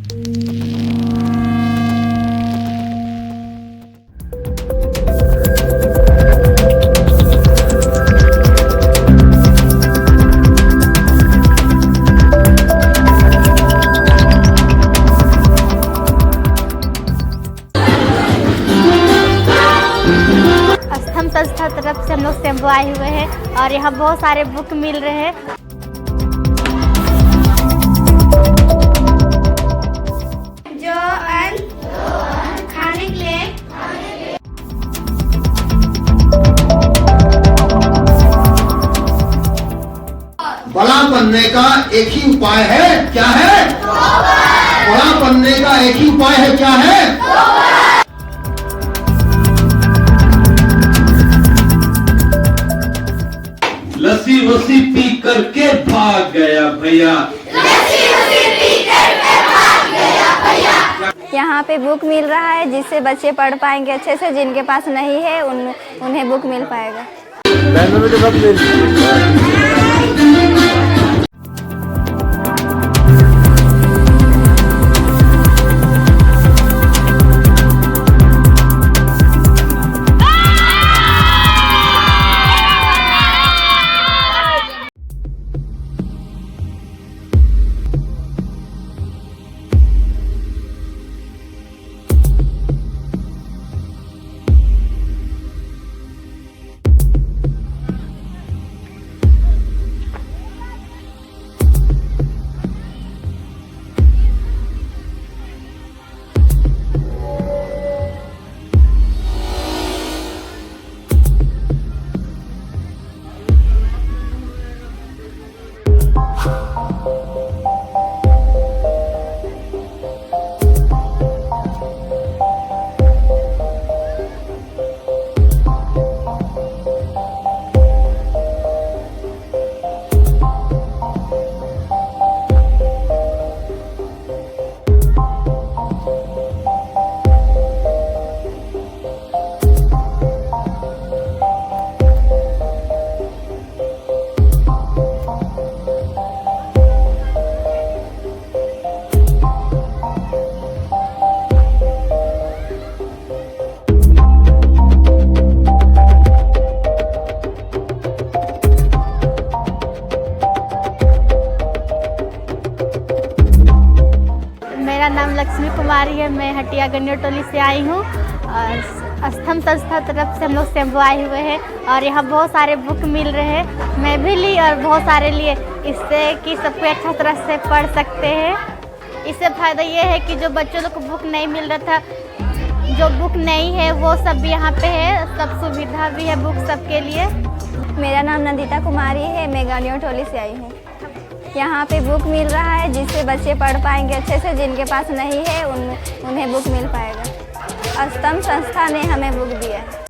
अस्थम संस्था तरफ से हम लोग शंभू आए हुए हैं और यहाँ बहुत सारे बुक मिल रहे हैं। जो अन्न खाने के लिए बड़ा बनने का एक ही उपाय है, क्या है? बड़ा बनने का एक ही उपाय है, क्या है? लस्सी वस्सी पी करके भाग गया भैया। यहाँ पे बुक मिल रहा है जिससे बच्चे पढ़ पाएंगे अच्छे से, जिनके पास नहीं है उन्हें बुक मिल पाएगा। मेरा नाम लक्ष्मी कुमारी है, मैं हटिया गन्यों टोली से आई हूँ। अस्थम संस्था तरफ से हम लोग शंभू आए हुए हैं और यहाँ बहुत सारे बुक मिल रहे हैं। मैं भी ली और बहुत सारे लिए, इससे कि सब कोई अच्छा तरह से पढ़ सकते हैं। इससे फ़ायदा ये है कि जो बच्चों लोग को बुक नहीं मिल रहा था, जो बुक नहीं है वो सब भी यहाँ पे है, सब सुविधा भी है बुक सबके लिए। मेरा नाम नंदिता कुमारी है, मैं गन्यों टोली से आई हूँ। यहाँ पे बुक मिल रहा है जिससे बच्चे पढ़ पाएंगे अच्छे से, जिनके पास नहीं है उन्हें बुक मिल पाएगा। अस्थम संस्था ने हमें बुक दिया है।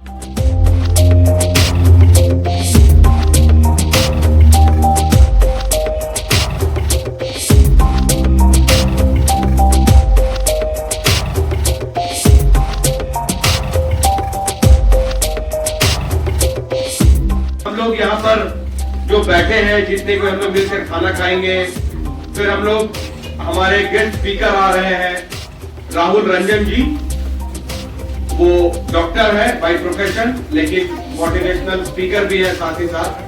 हम लोग यहाँ पर जो बैठे हैं, जितने को हम लोग मिलकर खाना खाएंगे। फिर हम लोग, हमारे गेस्ट स्पीकर आ रहे हैं राहुल रंजन जी। वो डॉक्टर है बाय प्रोफेशन, लेकिन मोटिवेशनल स्पीकर भी है साथ ही साथ।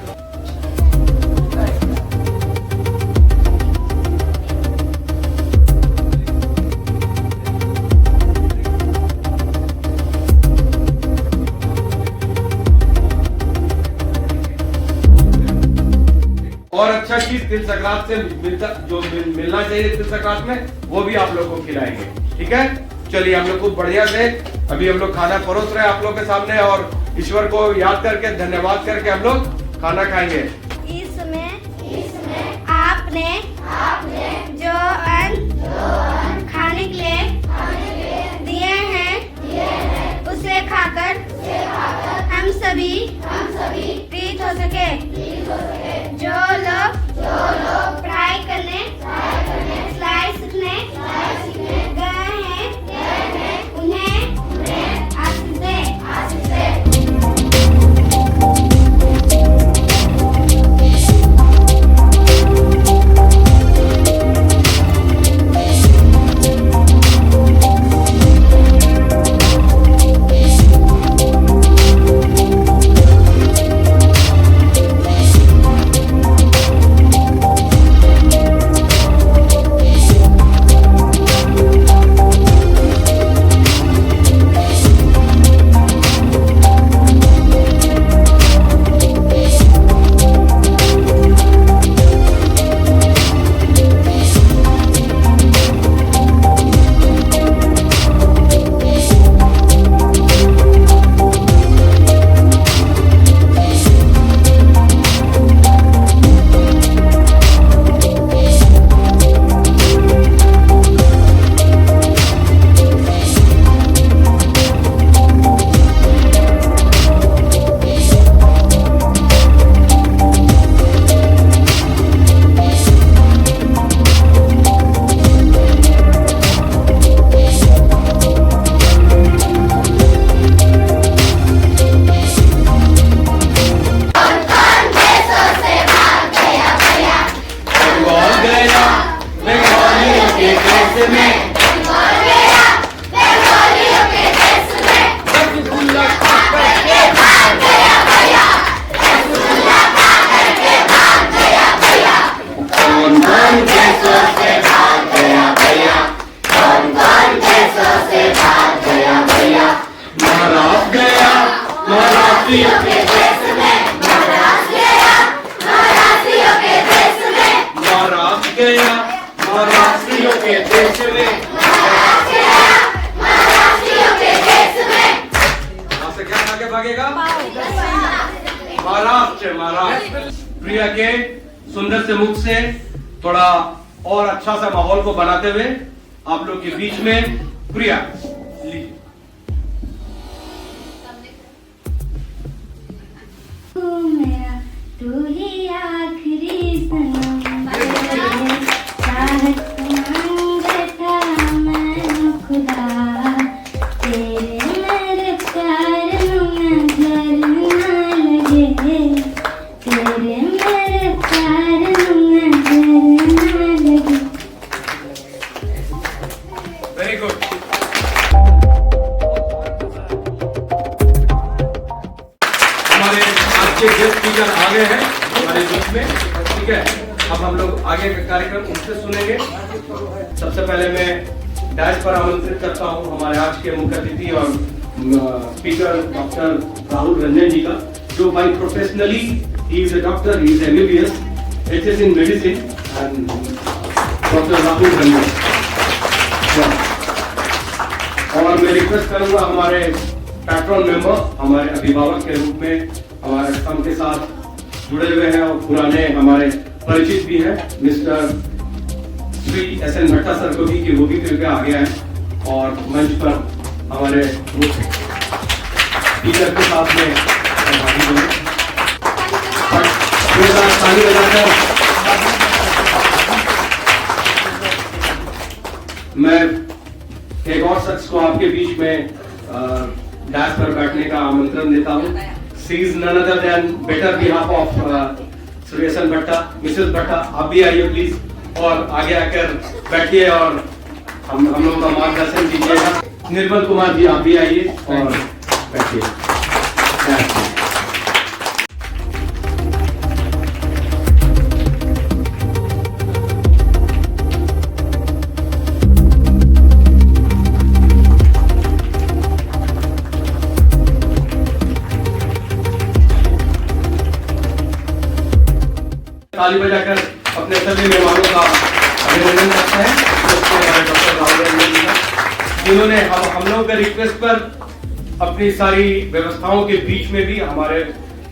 और अच्छा चीज तिल संक्रांत से मिलना चाहिए तिल संक्रांत में, वो भी आप लोगों को खिलाएंगे। ठीक है, चलिए हम लोग को बढ़िया से अभी हम लोग खाना परोस रहे हैं आप लोग के सामने, और ईश्वर को याद करके, धन्यवाद करके हम लोग खाना खाएंगे। इसमें आपने जो अन्न खाने के लिए दिए हैं, उसे खाकर हम सभी प्रीत हो सके। जो लोग पढ़ाई करने सिलाई सीखने गए हैं, उन्हें आशीष दे। के देश में रसगुल्ला खा करके भाग गया भैया, रसगुल्ला खा करके भाग गया भैया। कौन कौन देशों से भाग गया भैया, कौन कौन देशों से भाग गया भैया। महाराष्ट्र गया महाराष्ट्रियों के देश में, महाराष्ट्र गया महाराष्ट्रियों के देश में, महाराष्ट्र गया महाराष्ट्रियों के देश में, महाराष्ट्र गया महाराष्ट्रियों के देश में। वहां से क्या खा के भागेगा? महाराष्ट्र। महाराष्ट्र। प्रिया के सुंदर से मुख से थोड़ा और अच्छा सा माहौल को बनाते हुए आप लोग के बीच में प्रिया लीजिए। तू ही आखिरी सनम, चाहत मांगता मैं खुदा, तेरे मेरे प्यार नजर न लगे, तेरे मेरे प्यार नजर न लगे। Very good. हमारे आज के गेस्ट स्पीकर आ गए हैं हमारे बीच में, ठीक है। अब हम लोग आगे का कार्यक्रम उनसे सुनेंगे। सबसे पहले मैं डैश पर आमंत्रित करता हूं हमारे आज के मुख्य अतिथि और स्पीकर डॉक्टर राहुल रंजन जी का, जो by professionally he is a doctor, he is MBBS, HS in medicine and doctor Rahul Ranjan. और मैं रिक्वेस्ट करूंगा हमारे पैट्रन मेंबर, हमारे अभिभावक के रूप में हमारे स्तंभ के साथ जुड़े हुए हैं और पुराने हमारे परिचित भी हैं, मिस्टर श्री SN भट्टा सर को भी, कि वो भी कृपया आ गया है और मंच पर हमारे स्पीकर के साथ में सहभागी बने। ताली बजाकर मैं एक और शख्स को आपके बीच में डैश पर बैठने का आमंत्रण देता हूँ। She is none other than better behalf of Shri SN Bhatta. Mrs Bhatta आप भी आइए प्लीज, और आगे आकर बैठिए और हम लोगों का मार्गदर्शन कीजिएगा। निर्मल कुमार जी आप भी आइए और बैठिए। ताली बजाकर अपने सभी मेहमानों का अभिनंदन करते हैं, डॉक्टर राहुल रंजन जी का, जिन्होंने हम लोगों के रिक्वेस्ट पर अपनी सारी व्यवस्थाओं के बीच में भी हमारे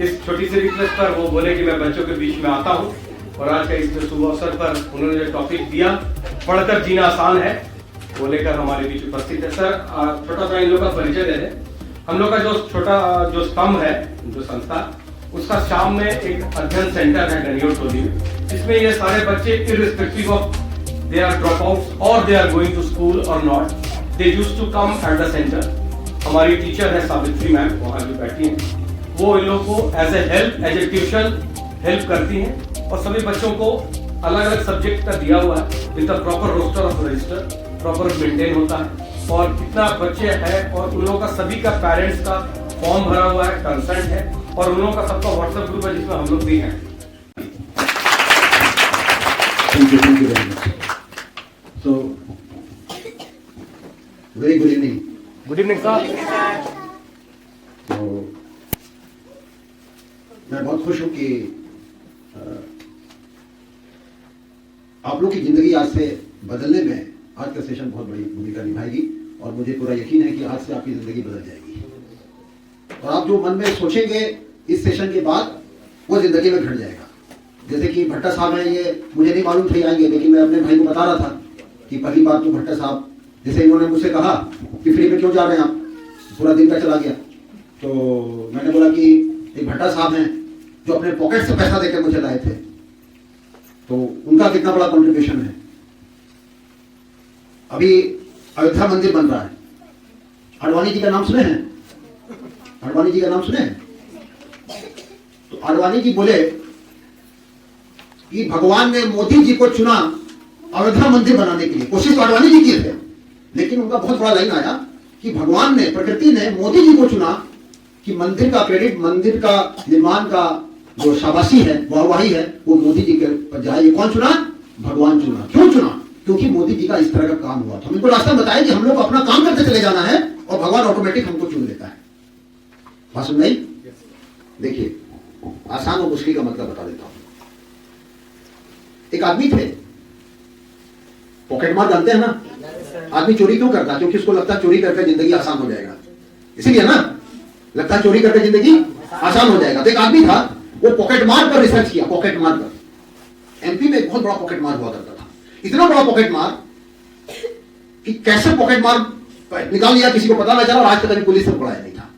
इस छोटी सी रिक्वेस्ट पर वो बोले कि मैं बच्चों के बीच में आता हूँ, और आज का इस शुभ अवसर पर उन्होंने जो टॉपिक दिया, पढ़कर जीना आसान है, वो लेकर हमारे बीच उपस्थित है। सर छोटा सा इन लोगों का परिचय दे दें। हम लोग का जो छोटा जो स्तंभ है, जो संस्था, उसका शाम में एक अध्ययन सेंटर है गनियोट टोली में, जिसमें ये सारे बच्चे irrespective of they are dropouts और they are going to school और not, they used to come at the centre. हमारी टीचर है सावित्री मैम, वहाँ जो बैठी हैं, वो इन लोगों को एज ए ट्यूशन हेल्प करती हैं, और सभी बच्चों को अलग अलग सब्जेक्ट का दिया हुआ है, with proper roster of register proper maintain होता है, और कितना बच्चे हैं और उन लोगों का सभी का पेरेंट्स का फॉर्म भरा हुआ है, कंसर्ट है, और उन लोगों का सबका व्हाट्सएप ग्रुप है जिसमें हम लोग भी हैं। Thank you very much. So, very good evening. Good evening sir. तो मैं बहुत खुश हूँ कि आप लोग की जिंदगी आज से बदलने में आज का सेशन बहुत बड़ी भूमिका निभाएगी, और मुझे पूरा यकीन है कि आज से आपकी जिंदगी बदल जाएगी, और आप जो मन में सोचेंगे इस सेशन के बाद वो जिंदगी में घट जाएगा। जैसे कि भट्टा साहब हैं, ये मुझे नहीं मालूम थे आएंगे, लेकिन मैं अपने भाई को बता रहा था कि पहली बार तो भट्टा साहब, जैसे इन्होंने मुझसे कहा कि फ्री में क्यों जा रहे हैं आप, पूरा दिन का चला गया, तो मैंने बोला कि एक भट्टा साहब हैं जो अपने पॉकेट से पैसा देकर मुझे लाए थे, तो उनका कितना बड़ा कंट्रीब्यूशन है। अभी अयोध्या मंदिर बन रहा है, आडवाणी जी का नाम सुने हैं? आडवाणी जी का नाम सुने हैं? तो आडवाणी जी बोले कि भगवान ने मोदी जी को चुना अयोध्या मंदिर बनाने के लिए कोशिश तो आडवाणी जी किए थे, लेकिन उनका बहुत बड़ा लाइन आया कि भगवान ने, प्रकृति ने मोदी जी को चुना कि मंदिर का क्रेडिट, मंदिर का निर्माण का जो शाबाशी है, वाहवाही है, वो मोदी जी के पर जाए। ये कौन चुना? भगवान चुना। क्यों चुना? क्योंकि मोदी जी का इस तरह का काम हुआ था। हमको रास्ता बताया कि हम लोग अपना काम करते चले जाना है और भगवान ऑटोमेटिक हमको चुन लेता है। बात सुन नहीं? देखिए, आसान और मुश्किल का मतलब बता देता हूं। एक आदमी थे, पॉकेटमार जानते हैं ना? आदमी चोरी क्यों करता है? क्योंकि उसको लगता है चोरी करके जिंदगी आसान हो जाएगा, इसीलिए ना, लगता है चोरी करके जिंदगी आसान हो जाएगा। तो एक आदमी था, वो पॉकेटमार पर रिसर्च किया। पॉकेटमार पर एमपी में एक बहुत बड़ा पॉकेटमार हुआ करता था, इतना बड़ा पॉकेटमार कि कैसे पॉकेटमार निकाल लिया किसी को पता ना चला, और आज तक कभी पुलिस ने पकड़ाया नहीं था।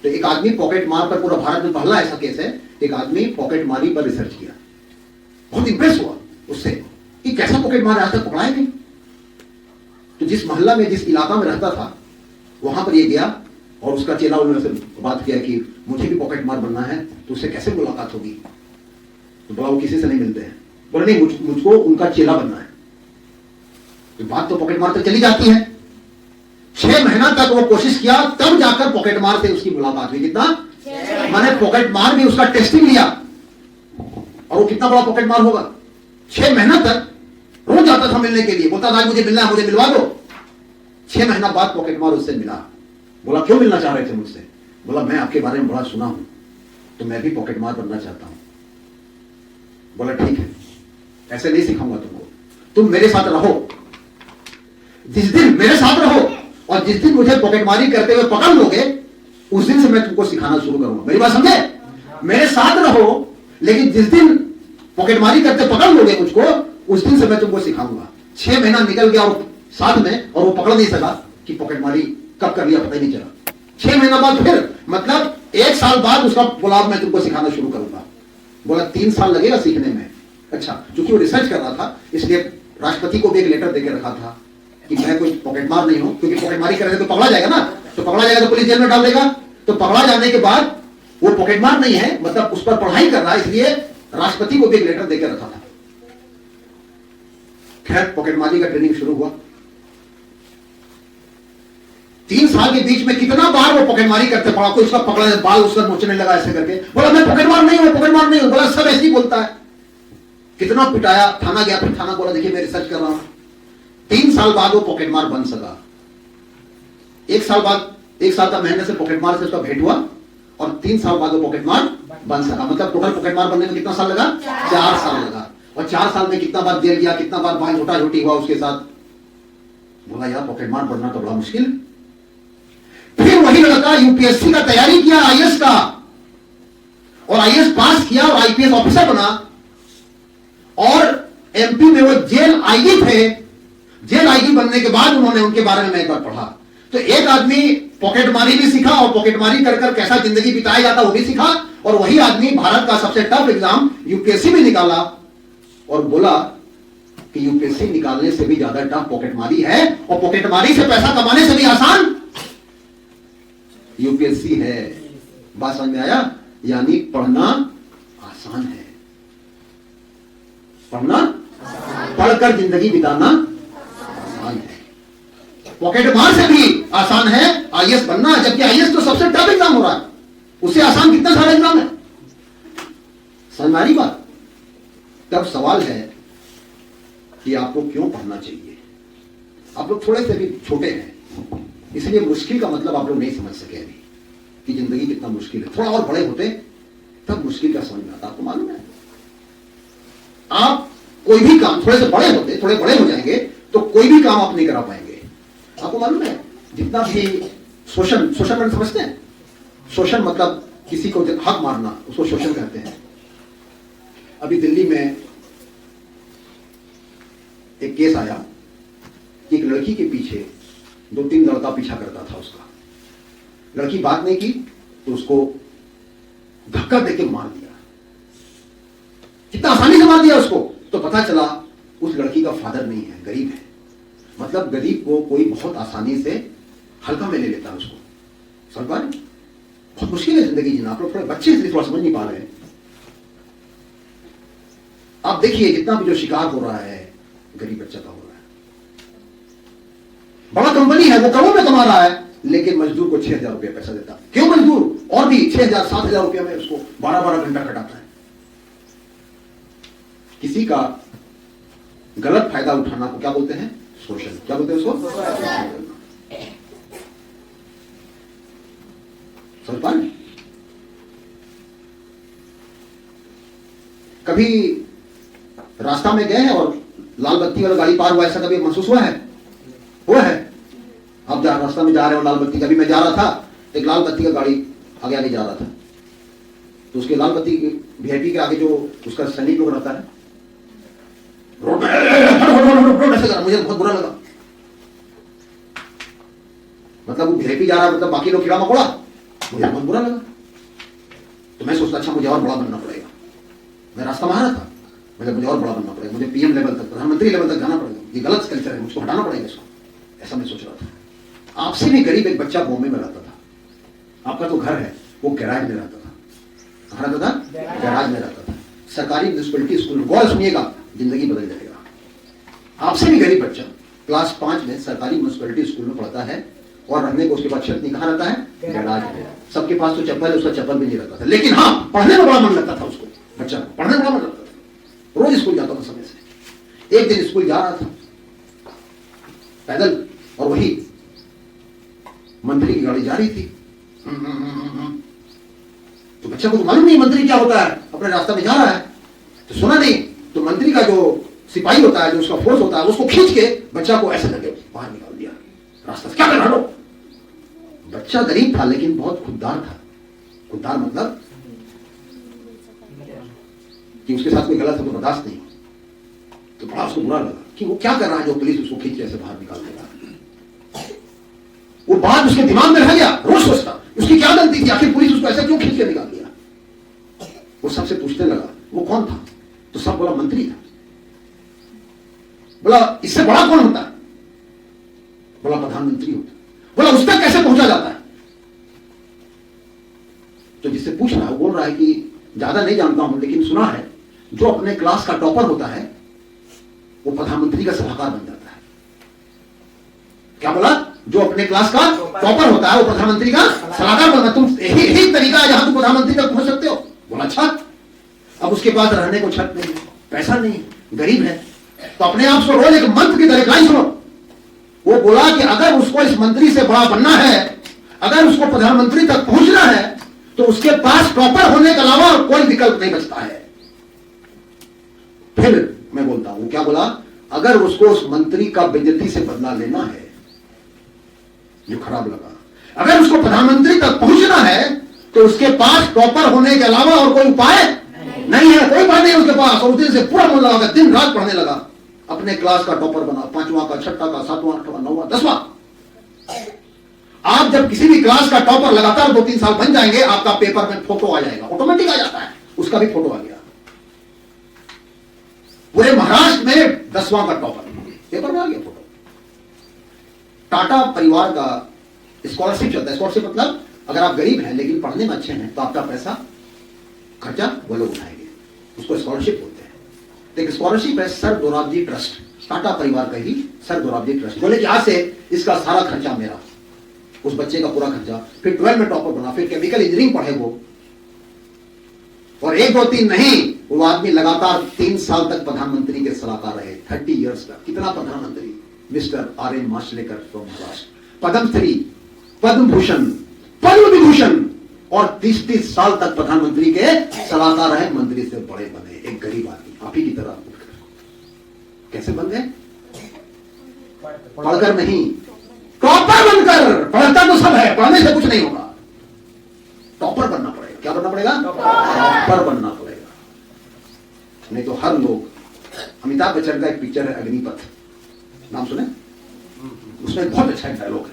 तो एक आदमी पॉकेटमार पर, पूरा भारत में पहला ऐसा केस है, एक आदमी पॉकेटमारी पर रिसर्च किया। बहुत इंप्रेस हुआ उससे कि कैसा पॉकेटमार आज तक पकड़ाया नहीं। तो जिस मोहल्ला में, जिस इलाका में रहता था, वहां पर ये गया और उसका चेला उन्होंने से बात किया कि मुझे भी पॉकेटमार बनना है, तो उससे कैसे मुलाकात होगी? तो बोला वो किसी से नहीं मिलते हैं। बोले नहीं, मुझको उनका चेला बनना है। तो बात तो पॉकेटमार तक चली जाती है। 6 महीना तक वो कोशिश किया, तब जाकर पॉकेटमार से उसकी मुलाकात हुई। कितना? मैंने पॉकेटमार भी उसका टेस्टिंग लिया, और वो कितना बड़ा पॉकेटमार होगा। 6 महीना तक रोज जाता था मिलने के लिए, बोलता था मुझे मिलना है, मुझे मिलवा दो। 6 महीना बाद पॉकेटमार उससे मिला। बोला क्यों मिलना चाह रहे थे मुझसे? बोला मैं आपके बारे में बड़ा सुना हूं, तो मैं भी पॉकेटमार बनना चाहता हूं। बोला ठीक है, ऐसे नहीं सिखाऊंगा तुमको, तुम मेरे साथ रहो। जिस दिन मेरे साथ रहो और जिस दिन मुझे पॉकेटमारी करते हुए पकड़ लोगे, उस दिन से मैं तुमको सिखाना शुरू करूंगा। मेरी बात समझे? मेरे साथ रहो, लेकिन जिस दिन पॉकेटमारी करते पकड़ लोगे मुझको, उस दिन से मैं तुमको सिखाऊंगा। 6 महीना निकल गया और साथ में, और वो पकड़ नहीं सका कि पॉकेटमारी कब कर लिया, पता ही नहीं चला। 6 महीना बाद फिर, मतलब 1 साल बाद उसका बोला मैं तुमको सिखाना शुरू करूंगा। बोला 3 साल लगेगा सीखने में। अच्छा, क्योंकि वो रिसर्च कर रहा था, इसलिए राष्ट्रपति को भी एक लेटर देकर रखा था कि मैं कोई पॉकेटमार नहीं हूं, क्योंकि पॉकेटमारी करेंगे तो पकड़ा जाएगा ना, तो पकड़ा जाएगा तो पुलिस जेल में डाल देगा। तो पकड़ा जाने के बाद वो पॉकेटमार नहीं है, मतलब उस पर पढ़ाई कर रहा है, इसलिए राष्ट्रपति को भी एक लेटर देकर रखा था। खैर, पॉकेटमारी का ट्रेनिंग शुरू हुआ। 3 साल के बीच में कितना बार वो पॉकेटमारी करते पड़ा, कोई उसका पकड़ा, बाल उसका नोचने लगा ऐसे करके। बोला मैं पॉकेटमार नहीं हूं, पॉकेटमार नहीं हूं। बोला सब ऐसे ही बोलता है। कितना पिटाया, थाना गया, फिर थाना बोला देखिए मैं रिसर्च कर रहा हूं। 3 साल बाद वो पॉकेटमार बन सका। 1 साल बाद, 1 साल का महीने से पॉकेटमार से उसका भेंट हुआ, और 3 साल बाद वो पॉकेटमार बन सका। मतलब टोटल पॉकेटमार बनने में कितना साल लगा? 4 साल लगा। और 4 साल में कितना बार जेल गया, कितना बार बाल झूठा झूठी हुआ उसके साथ। बोला यार पॉकेटमार बनना तो बड़ा मुश्किल। फिर वही लड़का यूपीएससी का तैयारी किया, आईएएस का, और आईएएस पास किया और आईपीएस ऑफिसर बना। और एमपी में वो जेल आईजी थे। जेल आईजी बनने के बाद उन्होंने, उनके बारे में मैं एक बार पढ़ा, तो एक आदमी पॉकेटमारी भी सीखा और पॉकेटमारी कर कर कैसा जिंदगी बिताया जाता वो भी सीखा, और वही आदमी भारत का सबसे टफ एग्जाम यूपीएससी में निकाला, और बोला कि यूपीएससी निकालने से भी ज्यादा टफ पॉकेटमारी है, और पॉकेटमारी से पैसा कमाने से भी आसान यूपीएससी है। बात समझ में आया? यानी पढ़ना आसान है, पढ़ना, पढ़कर जिंदगी बिताना आसान है। पॉकेटमार से भी आसान है आईएएस बनना, जबकि आईएएस तो सबसे टफ एग्जाम हो रहा है, उससे आसान कितना सारा एग्जाम है। समझ में आ रही बात? तब सवाल है कि आपको क्यों पढ़ना चाहिए। आप लोग थोड़े से भी छोटे हैं, इसलिए मुश्किल का मतलब आप लोग नहीं समझ सके अभी कि जिंदगी कितना मुश्किल है। थोड़ा और बड़े होते तब मुश्किल का समझ में आता। आपको मालूम है, आप कोई भी काम, थोड़े से बड़े होते, थोड़े बड़े हो जाएंगे तो कोई भी काम आप नहीं करा पाएंगे। आपको मालूम है, जितना भी शोषण, शोषण मतलब समझते हैं? शोषण मतलब किसी को हक मारना, उसको शोषण कहते हैं। अभी दिल्ली में एक केस आया कि एक लड़की के पीछे 2-3 लड़का पीछा करता था उसका। लड़की बात नहीं की तो उसको धक्का देके मार दिया। कितना आसानी से मार दिया उसको। तो पता चला उस लड़की का फादर नहीं है, गरीब है। मतलब गरीब को कोई बहुत आसानी से हल्का में ले लेता है उसको। समझ पा रहे? बहुत मुश्किल है जिंदगी जीना। आप लोग थोड़े बच्चे इसलिए थोड़ा समझ नहीं पा रहे हैं। आप देखिए जितना भी जो शिकार हो रहा है गरीब बच्चा का हो रहा है। बड़ा कंपनी है, वो करोड़ में कमा रहा है, लेकिन मजदूर को 6,000 रुपया पैसा देता। क्यों मजदूर? और भी 6,000 7,000 रुपया में उसको 12-12 घंटा खटाता है। किसी का गलत फायदा उठाना को क्या बोलते हैं? शोषण। क्या बोलते हैं उसको? समझ पा रहे? कभी रास्ता में गए हैं और लाल बत्ती वाला गाड़ी पार हुआ, ऐसा कभी महसूस हुआ है? हुआ है? आप जहां रास्ता में जा रहे हो लाल बत्ती, कभी मैं जा रहा था, एक लाल बत्ती का गाड़ी आगे आगे जा रहा था, तो उसके लाल बत्ती वीआईपी के आगे जो उसका सैनिक लोग रहता है, रोड में ऐसे करा, मुझे बहुत बुरा लगा। मतलब वो वीआईपी जा रहा, मतलब बाकी लोग कीड़ा मकोड़ा, मुझे बहुत बुरा लगा। तो मैं सोचता अच्छा मुझे और बड़ा बनना पड़ेगा। मैं रास्ता में आ रहा था, मुझे और बड़ा बनना पड़ेगा, मुझे पीएम लेवल तक, प्रधानमंत्री लेवल तक जाना पड़ेगा, ये गलत कल्चर है, मुझको हटाना पड़ेगा इसको, ऐसा मैं सोच रहा था। आपसे भी गरीब एक बच्चा बॉम्बे में रहता था, आपका तो घर है, वो गैराज में रहता था। कहाँ रहता था? गैराज में रहता था। सरकारी म्यूनिसिपैलिटी स्कूल, गौर सुनिएगा, जिंदगी बदल जाएगा। आपसे भी गरीब बच्चा क्लास 5 में सरकारी म्यूनिसिपैलिटी स्कूल में पढ़ता है और रहने को उसके बाद छत नहीं, कहाँ रहता है? गैराज में। सबके पास तो चप्पल है, उसका चप्पल भी नहीं रहता था, लेकिन हाँ पढ़ने में बड़ा मन लगता था उसको, बच्चा को पढ़ने में बड़ा मन लगता था। रोज स्कूल जाता था समय से। एक दिन स्कूल जा रहा था पैदल, और वही मंत्री की गाड़ी जा रही थी। तो बच्चा को तो मालूम नहीं मंत्री क्या होता है, अपने रास्ते में जा रहा है, तो सुना नहीं, तो मंत्री का जो सिपाही होता है, जो उसका फोर्स होता है, उसको खींच के बच्चा को ऐसे करके बाहर निकाल दिया रास्ता से। क्या कर रहा हो? बच्चा गरीब था लेकिन बहुत खुददार था। खुददार मतलब कि उसके साथ कोई गलत है तो बर्दाश्त नहीं। तो बड़ा उसको बुरा लगा कि वो क्या कर रहा है जो पुलिस उसको खींच के ऐसे बाहर निकाल देगा। वो बात उसके दिमाग में रह गया, रोज सोचता उसकी क्या गलती थी, आखिर पुलिस उसको ऐसा क्यों खींच के निकाल दिया। वो सबसे पूछने लगा वो कौन था, तो सब बोला मंत्री था। बोला इससे बड़ा कौन होता है? बोला प्रधानमंत्री होता है। बोला उस तक कैसे पहुंचा जाता है? तो जिससे पूछ रहा है वो बोल रहा है कि ज्यादा नहीं जानता हूं, लेकिन सुना है जो अपने क्लास का टॉपर होता है वो प्रधानमंत्री का सलाहकार बन जाता है। क्या बोला? जो अपने क्लास का टॉपर होता है वो प्रधानमंत्री का सलाहकार बनता है। तुम यही तरीका है जहां तुम प्रधानमंत्री तक पहुंच सकते हो। बोला अच्छा। अब उसके पास रहने को छत नहीं, पैसा नहीं, गरीब है, तो अपने आप को रोज एक मंत्र की तरह लाइन सुनो। वो बोला कि अगर उसको इस मंत्री से बड़ा बनना है, अगर उसको प्रधानमंत्री तक पहुंचना है, तो उसके पास टॉपर होने के अलावा और कोई विकल्प नहीं बचता है। फिर मैं बोलता हूं क्या बोला? अगर उसको उस मंत्री का बेइज्जती से बदला लेना है, जो खराब लगा, अगर उसको प्रधानमंत्री तक पहुंचना है, तो उसके पास टॉपर होने के अलावा और कोई उपाय नहीं है, कोई उपाय नहीं है उसके पास। और उस दिन से पूरा मन लगा, दिन रात पढ़ने लगा, अपने क्लास का टॉपर बना, 5वां का, 6ठा का, 7वां, 8वां, 9वां, 10वां। आप जब किसी भी क्लास का टॉपर लगातार 2-3 साल बन जाएंगे, आपका पेपर में फोटो आ जाएगा, ऑटोमेटिक आ जाता है। उसका भी फोटो आ गया। पूरे महाराष्ट्र में 10वां का टॉपर पेपर में आ गया फोटो। टाटा परिवार का स्कॉलरशिप चलता है। स्कॉलरशिप मतलब अगर आप गरीब हैं लेकिन पढ़ने में अच्छे हैं तो आपका पैसा खर्चा वो लोग उठाएंगे, उसको स्कॉलरशिप बोलते हैं। तो एक स्कॉलरशिप है सर दोराबजी ट्रस्ट, टाटा परिवार का ही सर दोराबजी ट्रस्ट। बोले कि आज से इसका सारा खर्चा मेरा, उस बच्चे का पूरा खर्चा। फिर 12 में टॉपर बना, फिर केमिकल इंजीनियरिंग पढ़े वो, और 1, 2, 3 नहीं, वो आदमी लगातार 3 साल तक प्रधानमंत्री के सलाहकार रहे, 30 इयर्स तक। कितना प्रधानमंत्री? Mr R.N. Mashelkar from Maharashtra, Padmashri, Padma Bhushan, Padma Vibhushan, और 30-30 साल तक प्रधानमंत्री के सलाहकार रहे, मंत्री से बड़े बने। एक गरीब आदमी आप ही की तरह कैसे बन गए? पढ़कर नहीं, टॉपर बनकर। पढ़ता तो सब है, पढ़ने से कुछ नहीं होगा, टॉपर बनना पड़ेगा। क्या बनना पड़ेगा? टॉपर बनना पड़ेगा। नहीं तो हर लोग, अमिताभ बच्चन का एक पिक्चर है अग्निपथ, नाम सुने? उसमें बहुत अच्छा एक डायलॉग है,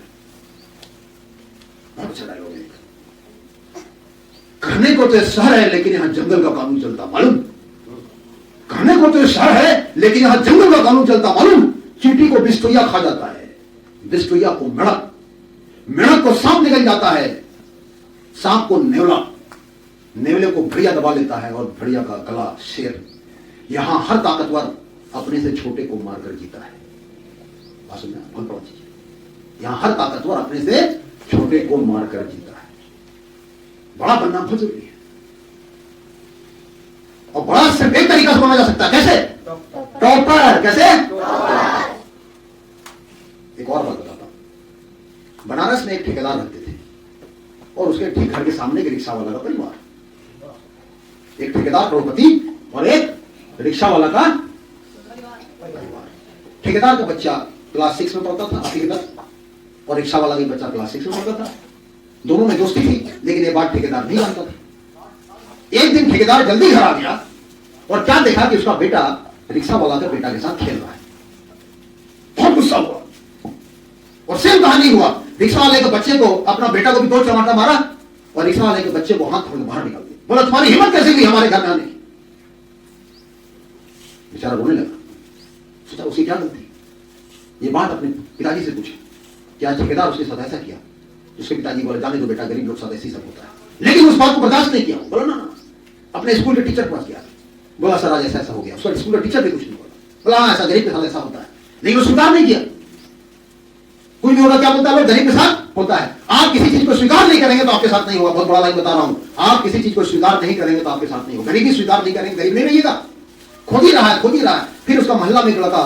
बहुत अच्छा डायलॉग है। कहने को तो शहर है लेकिन यहां जंगल का कानून चलता, मालूम? कहने को तो शहर है लेकिन यहां जंगल का कानून चलता, मालूम? चींटी को बिस्तुइया खा जाता है, बिस्तुइया को मेढक, मेढक को सांप निकल जाता है, सांप को नेवला, नेवले को भेड़िया दबा लेता है, और भेड़िया का गला शेर, यहां हर ताकतवर अपने से छोटे को मारकर जीता है। बात सुनना, कौन कौन चीज? यहां हर ताकतवर अपने से छोटे को मारकर जीता है। बड़ा बनना बहुत जरूरी है, और बड़ा सिर्फ एक तरीका से बना जा सकता है। कैसे? टॉपर। कैसे? एक और बात बताता हूं। बनारस में एक ठेकेदार रहते थे और उसके ठीक घर के सामने एक रिक्शा वाला का परिवार। एक ठेकेदार करोड़पति और एक रिक्शा वाला का परिवार। ठेकेदार का बच्चा क्लास 6 में पढ़ता था, 8वीं तक, और रिक्शा वाला का बच्चा क्लास 6 में पढ़ता था। दोनों में दोस्ती थी, लेकिन ये बात ठेकेदार नहीं जानता था। एक दिन ठेकेदार जल्दी घर आ गया और क्या देखा कि उसका बेटा रिक्शा वाला के बेटा के साथ खेल रहा है। बहुत गुस्सा हुआ और सेम कहानी हुआ। रिक्शा वाले के बच्चे को, अपना बेटा को भी 2 चमाटा मारा और रिक्शा वाले के बच्चे को हाथ पकड़ बाहर निकाल दिया। बोला तुम्हारी हिम्मत कैसे हुई हमारे घर में आने की? बेचारा रोने लगा। सोचा उसकी क्या गलती? ये बात अपने पिताजी से पूछी, क्या ठेकेदार उसके साथ ऐसा किया? उसके पिताजी बोले जाने दो बेटा, गरीब लोग साथ ऐसे ही सब होता है। लेकिन उस बात को बर्दाश्त नहीं किया। बोला ना, अपने स्कूल के टीचर के पास गया। बोला सर आज ऐसा ऐसा हो गया। उसका स्कूल का टीचर भी कुछ नहीं बोला। बोला हाँ ऐसा गरीब के साथ ऐसा होता है, लेकिन वो स्वीकार नहीं किया। कोई भी होगा क्या बोलता है? गरीब के साथ होता है। आप किसी चीज को स्वीकार नहीं करेंगे तो आपके साथ नहीं होगा। बहुत बड़ा लाइन बता रहा हूं, आप किसी चीज को स्वीकार नहीं करेंगे तो आपके साथ नहीं होगा। गरीबी स्वीकार नहीं करेंगे, गरीब नहीं रहिएगा। खोद ही रहा है, खोद ही रहा है। फिर उसका मोहल्ला में एक लड़का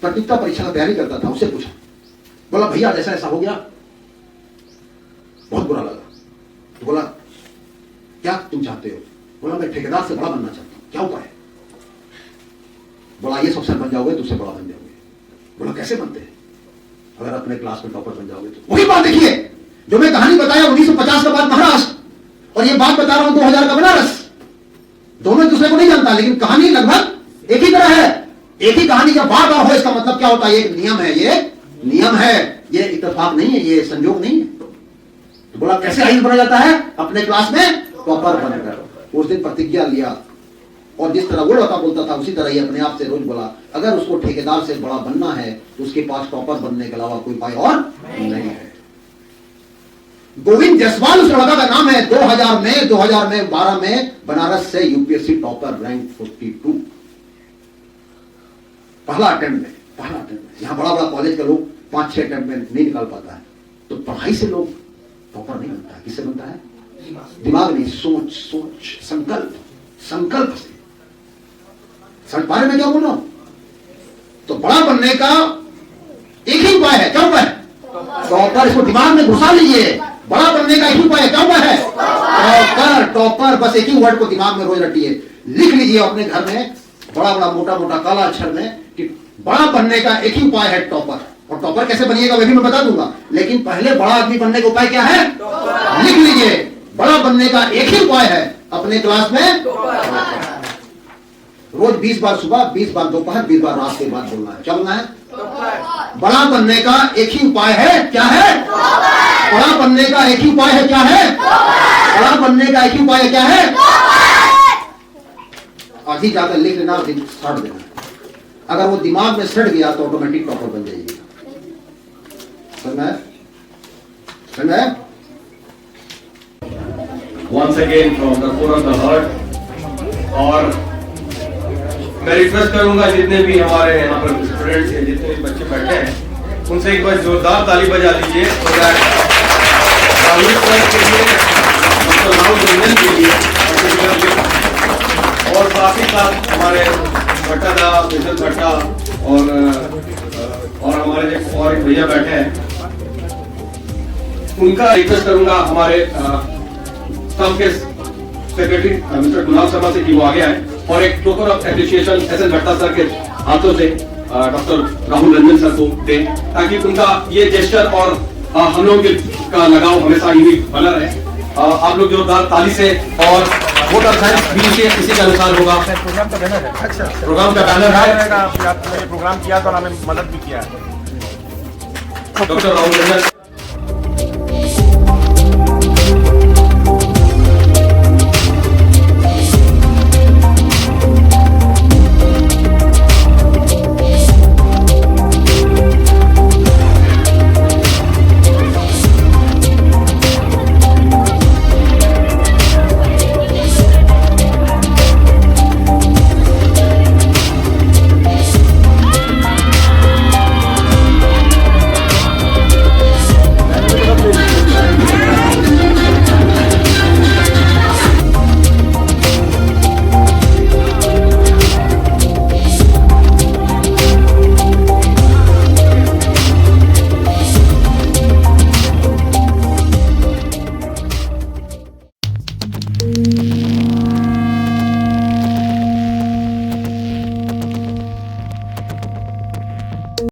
प्रतियोगिता परीक्षा की तैयारी करता था, उससे पूछा, बोला भैया ऐसा ऐसा हो गया, बहुत बुरा लगा। तो बोला क्या तुम चाहते हो? बोला मैं ठेकेदार से बड़ा बनना चाहता हूं, क्या उपाय है? बोला ये सब सर बन जाओगे तो उससे बड़ा बन जाओगे। बोला कैसे बनते हैं? अगर अपने क्लास में टॉपर बन जाओगे तो। वही बात देखिए जो मैं कहानी बताया 1950 का बात महाराष्ट्र, और ये बात बता रहा हूं 2000 का बनारस। दोनों एक दूसरे को नहीं जानता, लेकिन कहानी लगभग एक ही तरह है। एक ही कहानी जब बार बार हो इसका मतलब क्या होता है? ये नियम है, ये नियम है, ये इत्तेफाक नहीं है, ये संयोग नहीं है। तो बोला कैसे आइंद बना जाता है? अपने क्लास में टॉपर बनकर। उस दिन प्रतिज्ञा लिया और जिस तरह वो लड़का बोलता था उसी तरह ही अपने आप से रोज बोला अगर उसको ठेकेदार से बड़ा बनना है तो उसके पास टॉपर बनने के अलावा कोई उपाय और नहीं है। गोविंद जायसवाल उस लड़का का नाम है। 2012 में बनारस से यूपीएससी टॉपर, रैंक 42, पहला अटेम्प्ट में। यहां बड़ा बड़ा कॉलेज का लोग 5-6 अटेम्प्ट में नहीं निकाल पाता है। तो पढ़ाई से लोग टॉपर नहीं बनता है। किससे बनता है? दिमाग नहीं, सोच, संकल्प से। बारे में क्या बोलो? तो बड़ा बनने का एक ही उपाय है। क्या उपाय है? टॉपर। इसको दिमाग में घुसा लीजिए। बड़ा बनने का एक ही उपाय है। क्या उपाय है? टॉपर। बस एक ही वर्ड को दिमाग में रोज रटिए, लिख लीजिए अपने घर में बड़ा बड़ा मोटा काला अक्षर में कि बड़ा बनने का एक ही उपाय है टॉपर। और टॉपर कैसे बनिएगा वह भी मैं बता दूंगा, लेकिन पहले बड़ा आदमी बनने का उपाय क्या है? लिख लीजिए। बड़ा बनने का एक ही उपाय है अपने क्लास में रोज 20 बार सुबह, 20 बार दोपहर, 20 बार रात के बाद बोलना है। क्या बोलना है? बड़ा बनने का एक ही उपाय है। क्या है? बड़ा बनने का एक ही उपाय है। क्या है? बड़ा बनने का एक ही उपाय है। क्या है? आज ही जाकर लिख लेना, सड़ देना। अगर वो दिमाग में सड़ गया तो ऑटोमेटिक टॉपर बन जाएगी। समझ में? Once again from the core of the heart, और मैं रिक्वेस्ट करूंगा जितने भी हमारे यहाँ पर स्टूडेंट्स हैं, जितने भी बच्चे बैठे हैं, उनसे एक बार जोरदार ताली बजा दीजिए राहुल सर के लिए, डॉक्टर राहुल रंजन के लिए, और साथ ही साथ हमारे भट्टा दा, विजय भट्टा और हमारे जो और एक भैया बैठे हैं, उनका रिक्वेस्ट करूंगा हमारे सब के सेक्रेटरी मिस्टर गुलाब शर्मा से कि वो आगे आए और एक टोकन ऑफ एप्रिसिएशन एस.एन. भट्टा सर के हाथों से डॉक्टर राहुल रंजन सर को दें, ताकि उनका ये जेस्चर और हम लोगों का लगाव हमेशा ही बना रहे। आप लोग जोरदार ताली से, और वोटर साइंस भी इसी के अनुसार होगा। प्रोग्राम का बैनर है। अच्छा, प्रोग्राम का बैनर है। आपने प्रोग्राम किया तो हमें मदद भी किया है। डॉक्टर राहुल रंजन